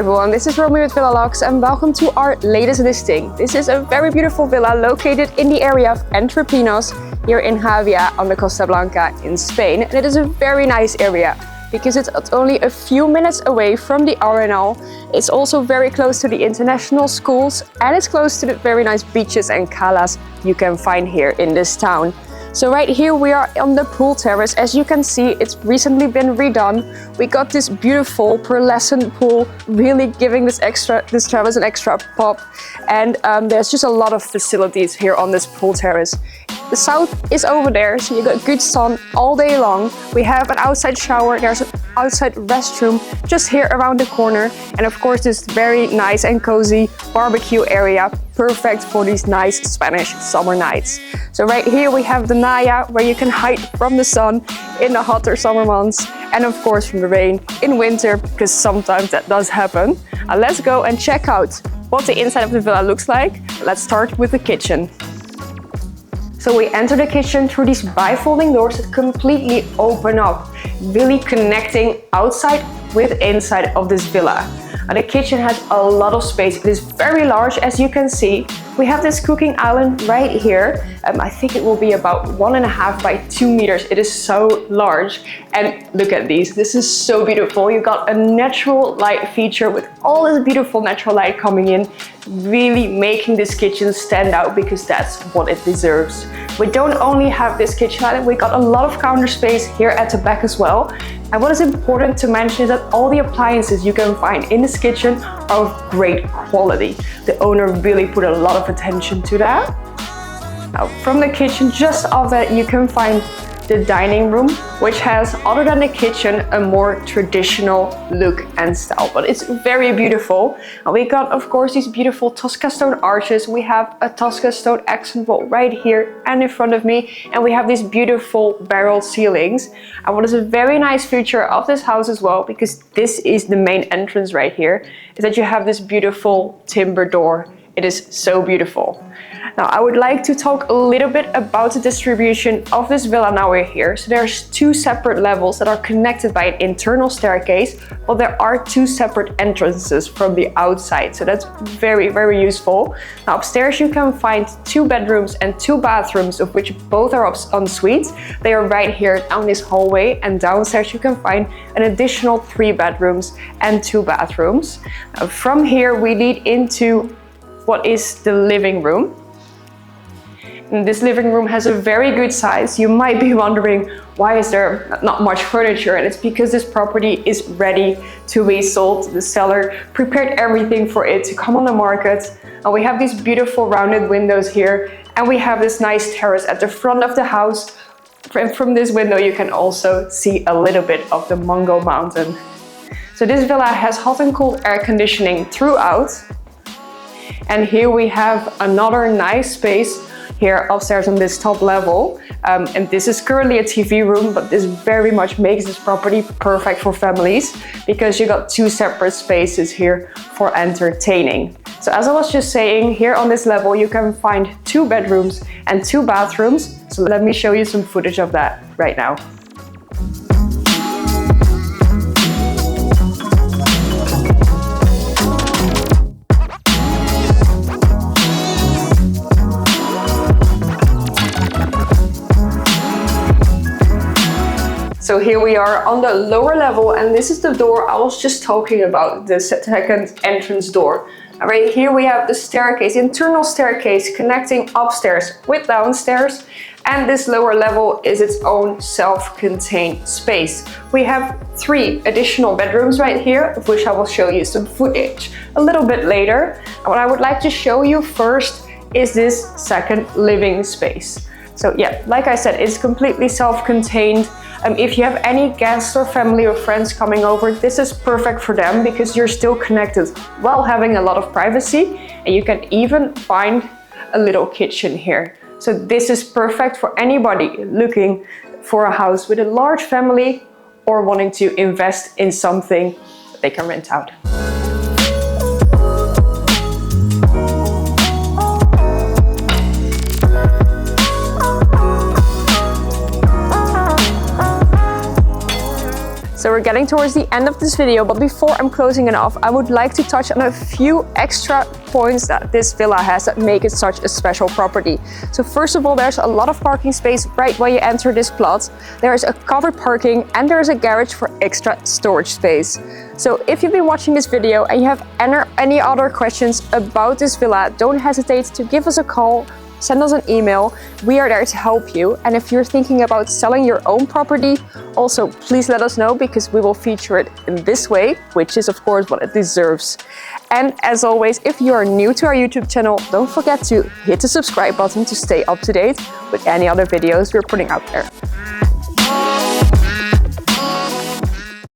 everyone, this is Romy with Villa Lux and welcome to our latest listing. This is a very beautiful villa located in the area of Entre Pinos here in Javea on the Costa Blanca in Spain. And it is a very nice area because it's only a few minutes away from the Arenal. It's also very close to the international schools and it's close to the very nice beaches and calas you can find here in this town. So right here we are on the pool terrace. As you can see, it's recently been redone. We got this beautiful pearlescent pool, really giving this terrace an extra pop. And there's just a lot of facilities here on this pool terrace. The south is over there, so you got good sun all day long. We have an outside shower, there's an outside restroom just here around the corner. And of course this very nice and cozy barbecue area, perfect for these nice Spanish summer nights. So right here we have the Naya, where you can hide from the sun in the hotter summer months. And of course from the rain in winter, because sometimes that does happen. Let's go and check out what the inside of the villa looks like. Let's start with the kitchen. So we enter the kitchen through these bifolding doors that completely open up, really connecting outside with inside of this villa. And the kitchen has a lot of space. It is very large, as you can see. We have this cooking island right here. I think it will be about 1.5 by 2 meters. It is so large. And look at these. This is so beautiful. You got a natural light feature with all this beautiful natural light coming in, really making this kitchen stand out because that's what it deserves. We don't only have this kitchen island, we got a lot of counter space here at the back as well. And what is important to mention is that all the appliances you can find in this kitchen are of great quality. The owner really put a lot of attention to that. Now, from the kitchen, just off that, you can find the dining room, which has, other than the kitchen, a more traditional look and style, but it's very beautiful. And we got, of course, these beautiful Tosca stone arches. We have a Tosca stone accent wall right here and in front of me, and we have these beautiful barrel ceilings. And what is a very nice feature of this house as well, because this is the main entrance right here, is that you have this beautiful timber door. It is so beautiful. Now I would like to talk a little bit about the distribution of this villa now we're here. So there's 2 separate levels that are connected by an internal staircase, but there are 2 separate entrances from the outside. So that's very, very useful. Now upstairs you can find 2 bedrooms and 2 bathrooms, of which both are en suites. They are right here down this hallway, and downstairs you can find an additional 3 bedrooms and 2 bathrooms. Now, from here we lead into what is the living room. And this living room has a very good size. You might be wondering, why is there not much furniture? And it's because this property is ready to be sold. The seller prepared everything for it to come on the market. And we have these beautiful rounded windows here. And we have this nice terrace at the front of the house. And from this window, you can also see a little bit of the Montgo mountain. So this villa has hot and cold air conditioning throughout. And here we have another nice space here upstairs on this top level. And this is currently a TV room, but this very much makes this property perfect for families because you got 2 separate spaces here for entertaining. So as I was just saying, here on this level you can find 2 bedrooms and 2 bathrooms. So let me show you some footage of that right now. So here we are on the lower level, and this is the door I was just talking about, the second entrance door. And right here we have the staircase, internal staircase connecting upstairs with downstairs. And this lower level is its own self-contained space. We have 3 additional bedrooms right here, of which I will show you some footage a little bit later. And what I would like to show you first is this second living space. So yeah, like I said, it's completely self-contained. If you have any guests or family or friends coming over, this is perfect for them because you're still connected while having a lot of privacy, and you can even find a little kitchen here. So this is perfect for anybody looking for a house with a large family or wanting to invest in something that they can rent out. So we're getting towards the end of this video, but before I'm closing it off, I would like to touch on a few extra points that this villa has that make it such a special property. So first of all, there's a lot of parking space right when you enter this plot. There's a covered parking and there's a garage for extra storage space. So if you've been watching this video and you have any other questions about this villa, don't hesitate to give us a call. Send us an email. We are there to help you. And if you're thinking about selling your own property, also please let us know, because we will feature it in this way, which is of course what it deserves. And as always, if you are new to our YouTube channel, don't forget to hit the subscribe button to stay up to date with any other videos we're putting out there.